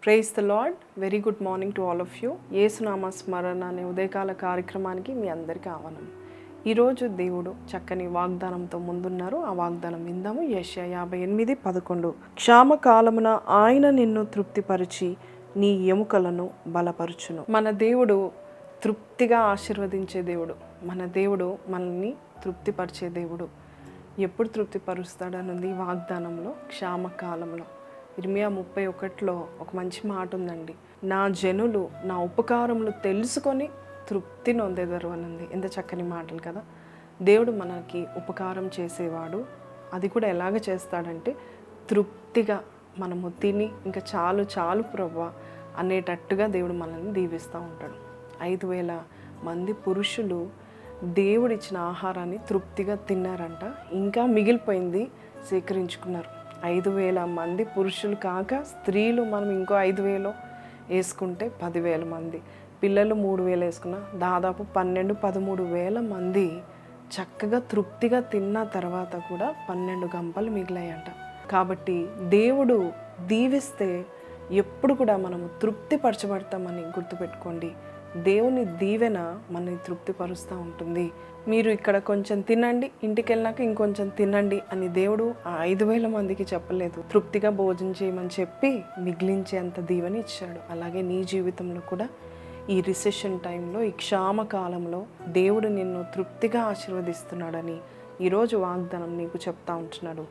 Praise the lord. Very good morning to all of you. యేసునామ స్మరణ అనే ఉదయకాల కార్యక్రమానికి మీ అందరికీ ఆహ్వానం. ఈరోజు దేవుడు చక్కని వాగ్దానంతో ముందున్నారు. ఆ వాగ్దానం విందాము. యెషయా 58:11. క్షామకాలమున ఆయన నిన్ను తృప్తిపరిచి నీ ఎముకలను బలపరుచును. మన దేవుడు తృప్తిగా ఆశీర్వదించే దేవుడు. మన దేవుడు మనల్ని తృప్తిపరిచే దేవుడు. ఎప్పుడు తృప్తిపరుస్తాడనుంది వాగ్దానంలో, క్షామకాలంలో. ఇర్మియా 31:1 ఒక మంచి మాట ఉందండి. నా జనులు నా ఉపకారములు తెలుసుకొని తృప్తి నొందెదరు అనుంది. ఎంత చక్కని మాటలు కదా. దేవుడు మనకి ఉపకారం చేసేవాడు. అది కూడా ఎలాగ చేస్తాడంటే తృప్తిగా మనము తిని ఇంకా చాలు చాలు ప్రభువా అనేటట్టుగా దేవుడు మనల్ని దీవిస్తూ ఉంటాడు. 5,000 మంది పురుషులు దేవుడిచ్చిన ఆహారాన్ని తృప్తిగా తిన్నారంట. ఇంకా మిగిలిపోయింది స్వీకరించుకున్నారు. 5,000 మంది పురుషులు కాక స్త్రీలు మనం ఇంకో 5,000 వేసుకుంటే 10,000 మంది, పిల్లలు 3,000 వేసుకున్న దాదాపు 12,000-13,000 మంది చక్కగా తృప్తిగా తిన్న తర్వాత కూడా 12 గంపలు మిగిలాయంట. కాబట్టి దేవుడు దీవిస్తే ఎప్పుడు కూడా మనము తృప్తిపరచబడతామని గుర్తుపెట్టుకోండి. దేవుని దీవెన మనని తృప్తిపరుస్తూ ఉంటుంది. మీరు ఇక్కడ కొంచెం తినండి, ఇంటికి వెళ్ళినాక ఇంకొంచెం తినండి అని దేవుడు ఆ 5,000 మందికి చెప్పలేదు. తృప్తిగా భోజనం చేయమని చెప్పి మిగిలించేంత దీవెన ఇచ్చాడు. అలాగే నీ జీవితంలో కూడా ఈ రిసెషన్ టైంలో, ఈ క్షామ కాలంలో దేవుడు నిన్ను తృప్తిగా ఆశీర్వదిస్తున్నాడని ఈరోజు వాగ్దానం నీకు చెప్తా ఉంటున్నాడు.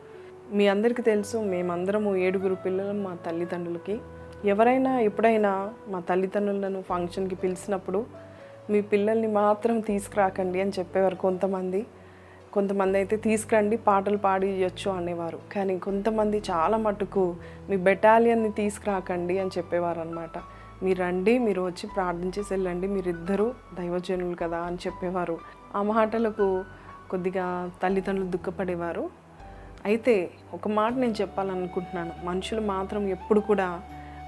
మీ అందరికీ తెలుసు, మేమందరము 7 పిల్లలు. మా తల్లిదండ్రులకి ఎవరైనా ఎప్పుడైనా మా తల్లిదండ్రులను ఫంక్షన్కి పిలిచినప్పుడు మీ పిల్లల్ని మాత్రం తీసుకురాకండి అని చెప్పేవారు. కొంతమంది అయితే తీసుకురండి, పాటలు పాడి ఇవ్వచ్చు అనేవారు. కానీ కొంతమంది చాలా మటుకు మీ బెటాలియన్ని తీసుకురాకండి అని చెప్పేవారు అనమాట. మీరు రండి, మీరు వచ్చి ప్రార్థన చేసి వెళ్ళండి, మీరిద్దరూ దైవజనులు కదా అని చెప్పేవారు. ఆ మాటలకు కొద్దిగా తల్లిదండ్రులు దుఃఖపడేవారు. అయితే ఒక మాట నేను చెప్పాలనుకుంటున్నాను. మనుషులు మాత్రం ఎప్పుడు కూడా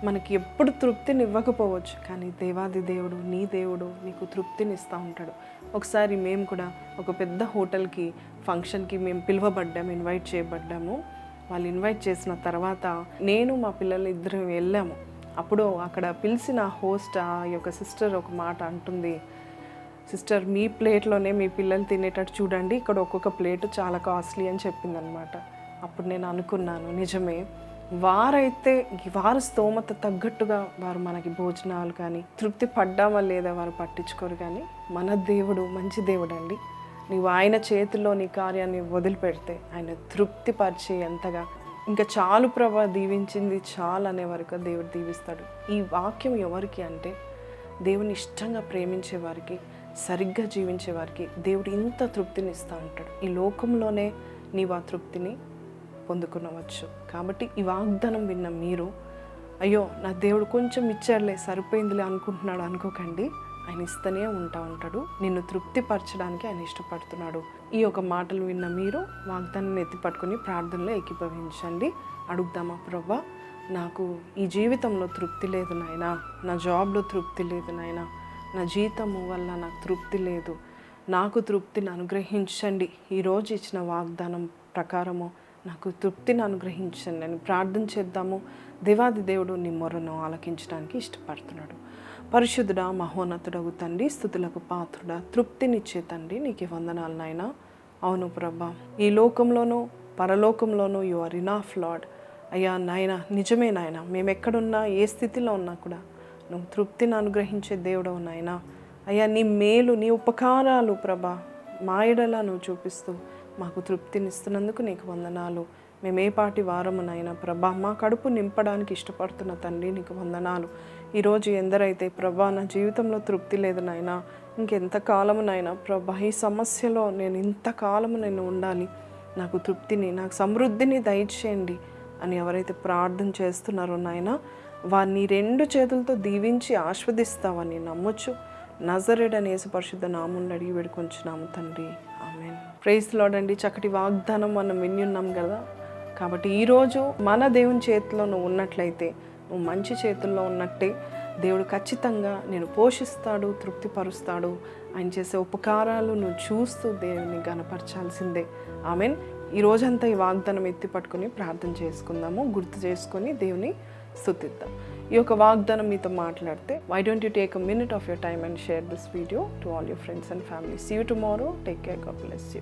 మనకి ఎప్పుడు తృప్తిని ఇవ్వకపోవచ్చు, కానీ దేవాది దేవుడు, నీ దేవుడు నీకు తృప్తిని ఇస్తూ ఉంటాడు. ఒకసారి మేము కూడా ఒక పెద్ద హోటల్కి ఫంక్షన్కి మేము పిలువబడ్డాము, ఇన్వైట్ చేయబడ్డాము. వాళ్ళు ఇన్వైట్ చేసిన తర్వాత నేను మా పిల్లలు ఇద్దరం వెళ్ళాము. అప్పుడు అక్కడ పిలిచిన హోస్ట్ ఆ యొక్క సిస్టర్ ఒక మాట అంటుంది. సిస్టర్, మీ ప్లేట్లోనే మీ పిల్లలు తినేటట్టు చూడండి, ఇక్కడ ఒక్కొక్క ప్లేట్ చాలా కాస్ట్లీ అని చెప్పిందనమాట. అప్పుడు నేను అనుకున్నాను, నిజమే, వారైతే వారి స్తోమత తగ్గట్టుగా వారు మనకి భోజనాలు కానీ తృప్తి పడ్డామా లేదా వారు పట్టించుకోరు. కానీ మన దేవుడు మంచి దేవుడు అండి. నీవు ఆయన చేతుల్లో నీ కార్యాన్ని వదిలిపెడితే ఆయన తృప్తి పరిచే ఎంతగా ఇంకా చాలు ప్రభా, దీవించింది చాలు అనే వరకు దేవుడు దీవిస్తాడు. ఈ వాక్యం ఎవరికి అంటే దేవుని ఇష్టంగా ప్రేమించే వారికి, సరిగ్గా జీవించే వారికి దేవుడు ఇంత తృప్తిని ఇస్తూ ఉంటాడు. ఈ లోకంలోనే నీవు ఆ తృప్తిని పొందుకునవచ్చు. కాబట్టి ఈ వాగ్దానం విన్న మీరు, అయ్యో నా దేవుడు కొంచెం ఇచ్చాడులే సరిపోయిందిలే అనుకుంటున్నాడు అనుకోకండి. ఆయన ఇస్తూనే ఉంటాడు. నిన్ను తృప్తిపరచడానికి ఆయన ఇష్టపడుతున్నాడు. ఈ యొక్క మాటలు విన్న మీరు వాగ్దానాన్ని ఎత్తిపట్టుకుని ప్రార్థనలో ఏకీభవించండి. అడుగుదామా, ప్రభా, నాకు ఈ జీవితంలో తృప్తి లేదు నాయనా, నా జాబ్లో తృప్తి లేదు నాయనా, నా జీతము వల్ల నాకు తృప్తి లేదు, నాకు తృప్తిని అనుగ్రహించండి. ఈరోజు ఇచ్చిన వాగ్దానం ప్రకారము నాకు తృప్తిని అనుగ్రహించండి అని ప్రార్థన చేద్దాము. దేవాది దేవుడు నీ మొరను ఆలకించడానికి ఇష్టపడుతున్నాడు. పరిశుద్ధుడా, మహోన్నతుడగు తండ్రి, స్తుతులకు పాత్రుడా, తృప్తినిచ్చే తండ్రి, నీకు వందనాలు నాయనా. అవును ప్రభా, ఈ లోకంలోనూ పరలోకంలోనూ యు ఆర్ ఇనఫ్ లార్డ్. అయ్యా నాయన, నిజమే నాయన, మేము ఎక్కడున్నా ఏ స్థితిలో ఉన్నా కూడా నువ్వు తృప్తిని అనుగ్రహించే దేవుడవు నాయన. అయ్యా, నీ మేలు, నీ ఉపకారాలు ప్రభా మా ఎడల నువ్వు చూపిస్తూ మాకు తృప్తినిస్తున్నందుకు నీకు వందనాలు. మేము ఏ పాటి వారమునైనా ప్రభా మా కడుపు నింపడానికి ఇష్టపడుతున్న తండ్రి నీకు వందనాలు. ఈరోజు ఎందరైతే ప్రభా నా జీవితంలో తృప్తి లేదు నాయనా, ఇంకెంత కాలమునైనా ప్రభా ఈ సమస్యలో నేను ఇంతకాలము నేను ఉండాలి, నాకు తృప్తిని, నాకు సమృద్ధిని దయచేయండి అని ఎవరైతే ప్రార్థన చేస్తున్నారో నాయనా, వారిని 2 చేతులతో దీవించి ఆస్వాదిస్తావని నమ్మొచ్చు. నజరేయుడైన యేసు పరిశుద్ధ నామమున అడిగి వేడుకొంచున్నాము తండ్రి, ఆమేన్. ప్రైజ్ ది లార్డ్ అండి. చక్కటి వాగ్దానం మనం విన్నాం కదా. కాబట్టి ఈరోజు మన దేవుని చేతిలో నువ్వు ఉన్నట్లయితే, నువ్వు మంచి చేతుల్లో ఉన్నట్టే దేవుడు ఖచ్చితంగా నేను పోషిస్తాడు, తృప్తిపరుస్తాడు. ఆయన చేసే ఉపకారాలు నువ్వు చూస్తూ దేవుని గణపరచాల్సిందే. ఆమేన్. ఈ రోజంతా ఈ వాగ్దానం ఎత్తి పట్టుకొని ప్రార్థన చేసుకుందాము, గుర్తు చేసుకొని దేవుని స్తుతిద్దాం. ఈ యొక్క వాగ్దానం మీతో మాట్లాడితే why don't you take a minute of your time and share this video to all your friends and family. See you tomorrow. Take care. God bless you.